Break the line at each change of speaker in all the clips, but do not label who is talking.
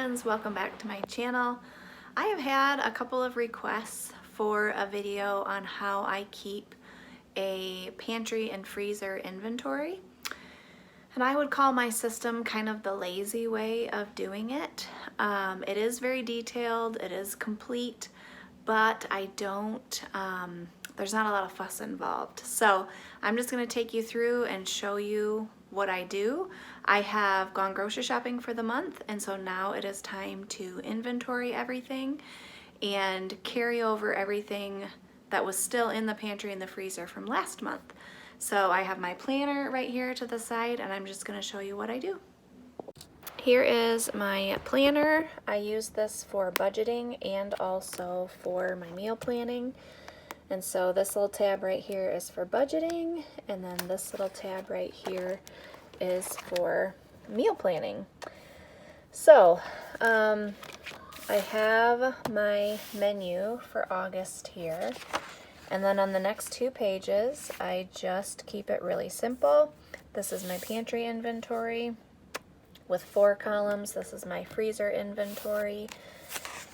friends, welcome back to my channel. I have had a couple of requests for a video on how I keep a pantry and freezer inventory. And I would call my system kind of the lazy way of doing it. It is very detailed, it is complete, but there's not a lot of fuss involved. So I'm just gonna take you through and show you what I do. I have gone grocery shopping for the month, and so now it is time to inventory everything and carry over everything that was still in the pantry and the freezer from last month. So I have my planner right here to the side, and I'm just gonna show you what I do. Here is my planner. I use this for budgeting and also for my meal planning. And so this little tab right here is for budgeting, and then this little tab right here is for meal planning. So I have my menu for August here, and then on the next two pages I just keep it really simple. This is my pantry inventory with 4 columns. This is my freezer inventory.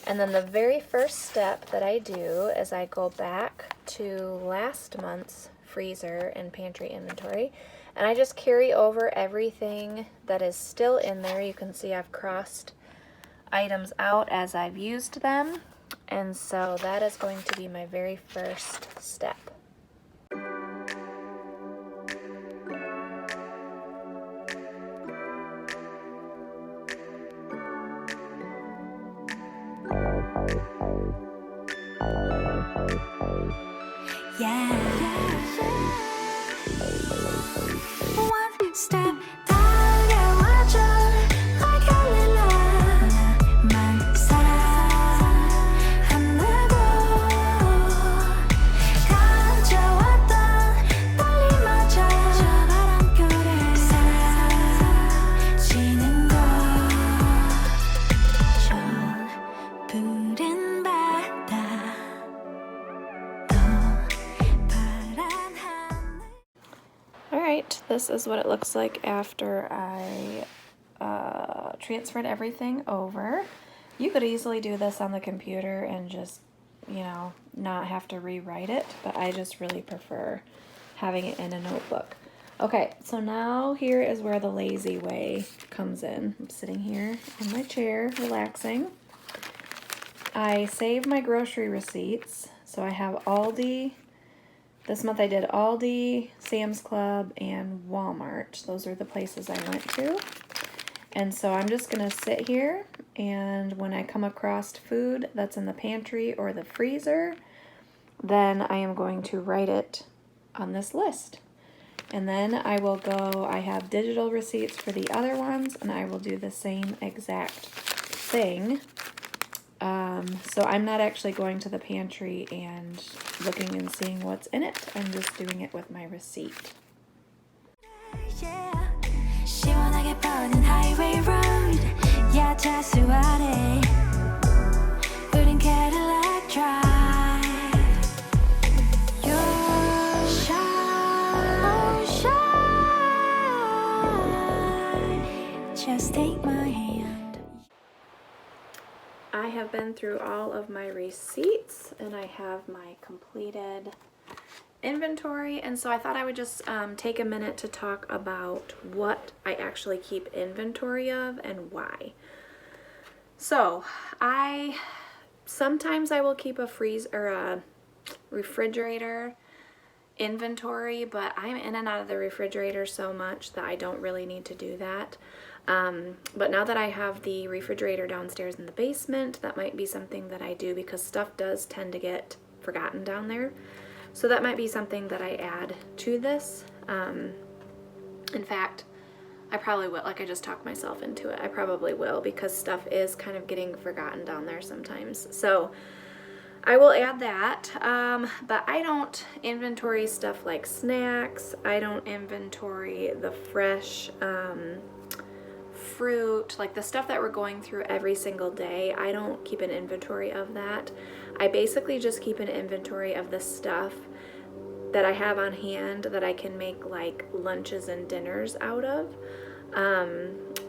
And then the very first step that I do is I go back to last month's freezer and pantry inventory, and I just carry over everything that is still in there. You can see I've crossed items out as I've used them, and so that is going to be my very first step.
One step 달려와줘 like 할렐루야 나만 사랑한다고 가져왔던 떨림마저 저 바람결에 사라지는 것 저 푸른 바다
Alright, this is what it looks like after I transferred everything over. You could easily do this on the computer and just, not have to rewrite it, but I just really prefer having it in a notebook. Okay, so now here is where the lazy way comes in. I'm sitting here in my chair, relaxing. I save my grocery receipts, so I have Aldi. This month I did Aldi, Sam's Club, and Walmart. Those are the places I went to. And so I'm just gonna sit here, and when I come across food that's in the pantry or the freezer, then I am going to write it on this list. And then I will go, I have digital receipts for the other ones, and I will do the same exact thing. So I'm not actually going to the pantry and looking and seeing what's in it. I'm just doing it with my receipt.
시원하게 뻗은 highway road 야자수 아래 우린 Cadillac drive Your shine Just take my hand.
I have been through all of my receipts and I have my completed inventory, and so I thought I would just take a minute to talk about what I actually keep inventory of and why. So sometimes I will keep a freezer or a refrigerator inventory, but I'm in and out of the refrigerator so much that I don't really need to do that. But now that I have the refrigerator downstairs in the basement, that might be something that I do because stuff does tend to get forgotten down there. So that might be something that I add to this. In fact, I probably will. Like, I just talked myself into it. I probably will because stuff is kind of getting forgotten down there sometimes. So I will add that, but I don't inventory stuff like snacks. I don't inventory the fresh fruit, like the stuff that we're going through every single day. I don't keep an inventory of that. I basically just keep an inventory of the stuff that I have on hand that I can make like lunches and dinners out of.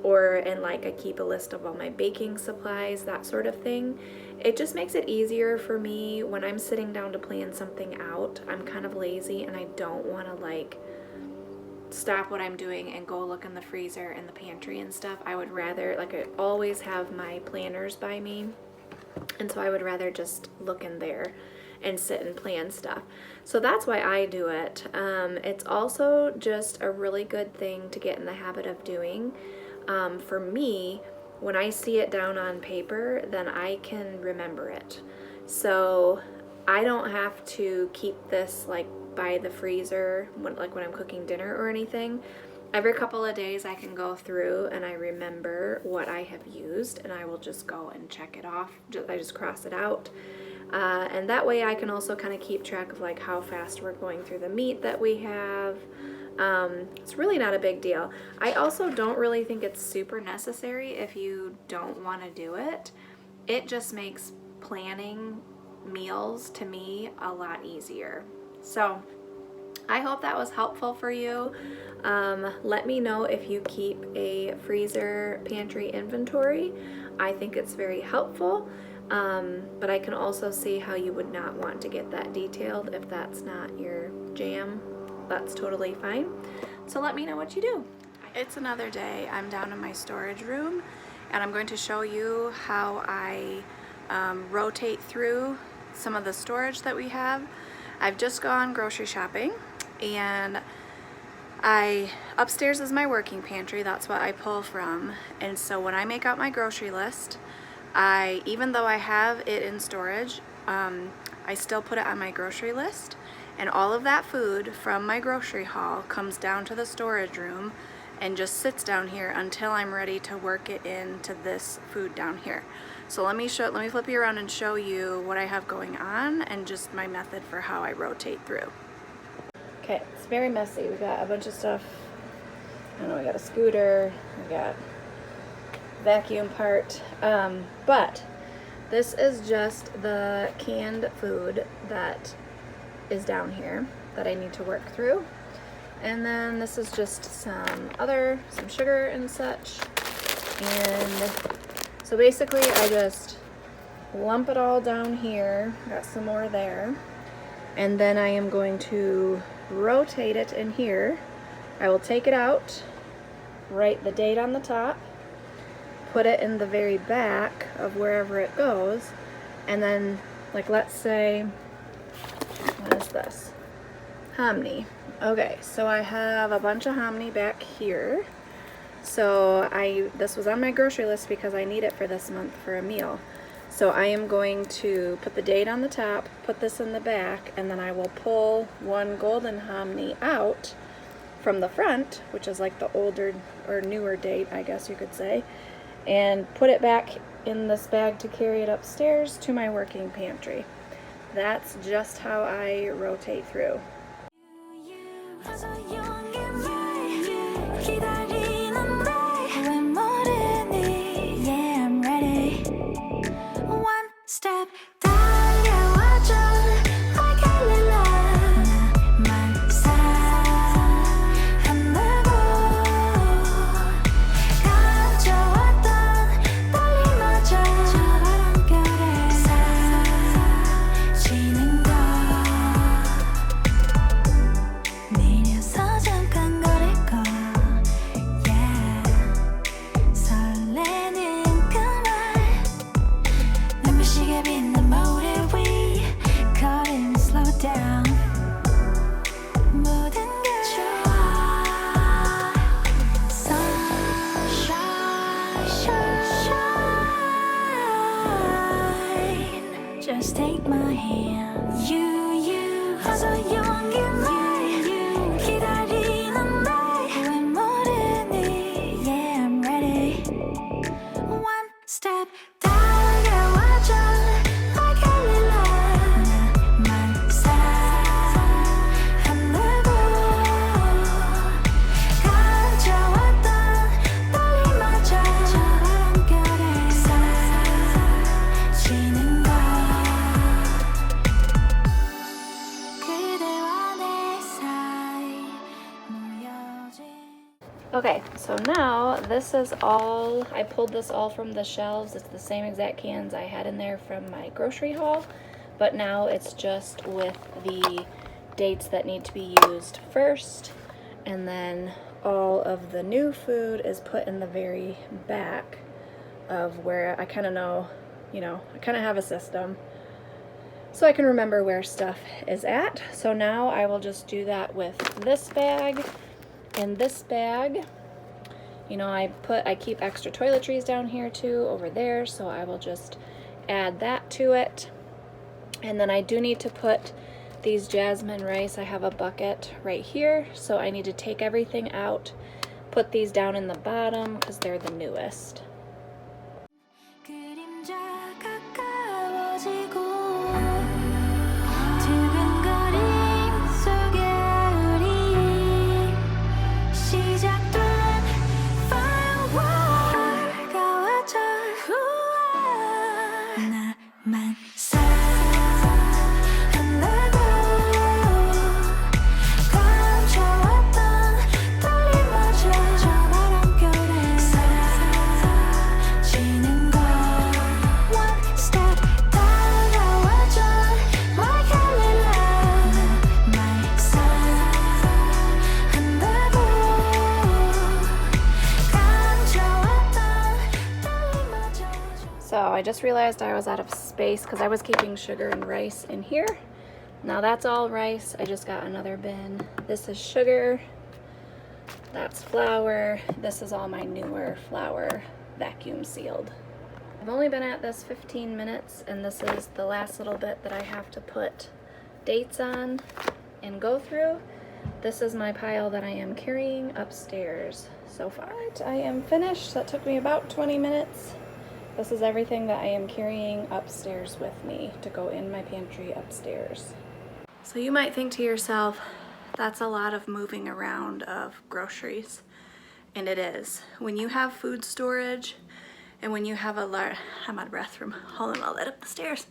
and like I keep a list of all my baking supplies, that sort of thing. It just makes it easier for me when I'm sitting down to plan something out. I'm kind of lazy and I don't want to like stop what I'm doing and go look in the freezer and the pantry and stuff. I would rather, like, I always have my planners by me, and so I would rather just look in there and sit and plan stuff. So that's why I do it. It's also just a really good thing to get in the habit of doing. For me, when I see it down on paper, then I can remember it. So I don't have to keep this like by the freezer when I'm cooking dinner or anything. Every couple of days I can go through and I remember what I have used, and I will just go and check it off. I just cross it out. And that way I can also kind of keep track of like how fast we're going through the meat that we have. It's really not a big deal. I also don't really think it's super necessary if you don't want to do it. It just makes planning meals to me a lot easier. So I hope that was helpful for you. Let me know if you keep a freezer pantry inventory. I think it's very helpful, but I can also see how you would not want to get that detailed if that's not your jam. That's totally fine. So let me know what you do. It's another day. I'm down in my storage room and I'm going to show you how I rotate through some of the storage that we have. I've just gone grocery shopping, and upstairs is my working pantry. That's what I pull from. And so when I make out my grocery list, even though I have it in storage, I still put it on my grocery list, and all of that food from my grocery haul comes down to the storage room and just sits down here until I'm ready to work it into this food down here. So let me flip you around and show you what I have going on and just my method for how I rotate through. Okay, it's very messy. We got a bunch of stuff. I don't know, we got a scooter, we got vacuum part, but this is just the canned food that is down here that I need to work through. And then this is just some sugar and such. And so basically I just lump it all down here. Got some more there. And then I am going to rotate it in here. I will take it out, write the date on the top, put it in the very back of wherever it goes, and then, like, let's say, what is this? Hominy. Okay, so I have a bunch of hominy back here. So this was on my grocery list because I need it for this month for a meal. So I am going to put the date on the top, put this in the back, and then I will pull one golden hominy out from the front, which is like the older or newer date, I guess you could say, and put it back in this bag to carry it upstairs to my working pantry. That's just how I rotate through.
Step 달려와줘 like 나만 사랑한다고 가져왔던 떨림마저 바람결에 사라지는 것
Okay, so now this is all, I pulled this all from the shelves. It's the same exact cans I had in there from my grocery haul, but now it's just with the dates that need to be used first, and then all of the new food is put in the very back of where I kind of know, you know, I kind of have a system so I can remember where stuff is at. So now I will just do that with this bag. In this bag, you know, I keep extra toiletries down here too, over there, so I will just add that to it. And then I do need to put these jasmine rice. I have a bucket right here, so I need to take everything out, put these down in the bottom because they're the newest.
그림자 가까워지고 두근거림 속에 우리 시작된 firework 가와져 나만 사랑한다고 감춰왔던 떨림마저 저 바람결에 사라지는 걸 One step 다가와줘 My Candy Love 날 사랑한다고 감춰왔던 떨림마저
So I just realized I was out of space because I was keeping sugar and rice in here. Now that's all rice. I just got another bin. This is sugar. That's flour. This is all my newer flour, vacuum sealed. I've only been at this 15 minutes, and this is the last little bit that I have to put dates on and go through. This is my pile that I am carrying upstairs so far. I am finished. That took me about 20 minutes. This is everything that I am carrying upstairs with me to go in my pantry upstairs. So you might think to yourself, that's a lot of moving around of groceries. And it is. When you have food storage and when you have a large, I'm out of breath from hauling all that up the stairs.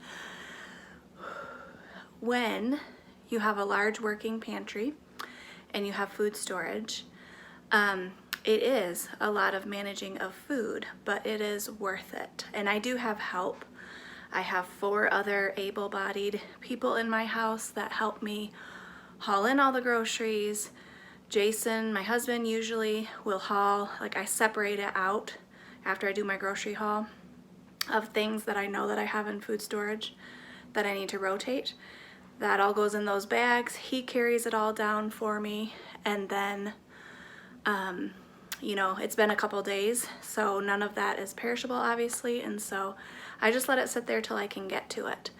When you have a large working pantry and you have food storage, it is a lot of managing of food, but it is worth it. And I do have help. I have 4 other able-bodied people in my house that help me haul in all the groceries. Jason, my husband, usually will haul, like I separate it out after I do my grocery haul of things that I know that I have in food storage that I need to rotate. That all goes in those bags. He carries it all down for me, and then you know, it's been a couple days, so none of that is perishable, obviously, and so I just let it sit there till I can get to it.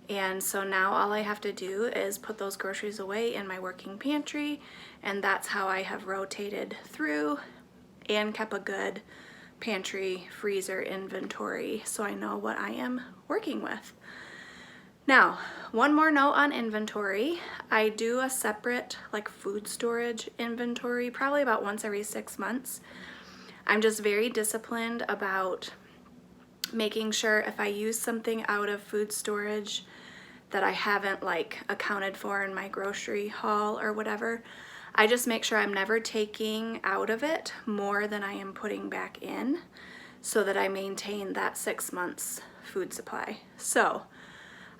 And so now all I have to do is put those groceries away in my working pantry, and that's how I have rotated through and kept a good pantry freezer inventory so I know what I am working with. Now, one more note on inventory. I do a separate like food storage inventory probably about once every 6 months. I'm just very disciplined about making sure if I use something out of food storage that I haven't like accounted for in my grocery haul or whatever, I just make sure I'm never taking out of it more than I am putting back in so that I maintain that 6 months food supply. So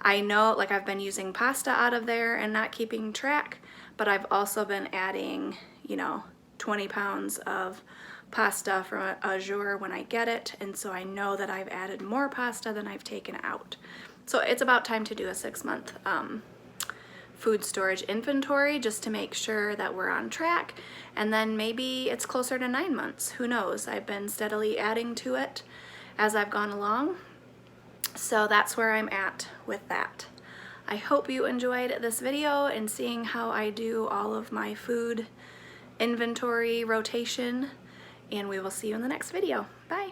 I know, like, I've been using pasta out of there and not keeping track, but I've also been adding, you know, 20 pounds of pasta from a jour when I get it, and so I know that I've added more pasta than I've taken out. So it's about time to do a 6-month food storage inventory just to make sure that we're on track, and then maybe it's closer to 9 months. Who knows? I've been steadily adding to it as I've gone along. So that's where I'm at with that. I hope you enjoyed this video and seeing how I do all of my food inventory rotation, and we will see you in the next video. Bye.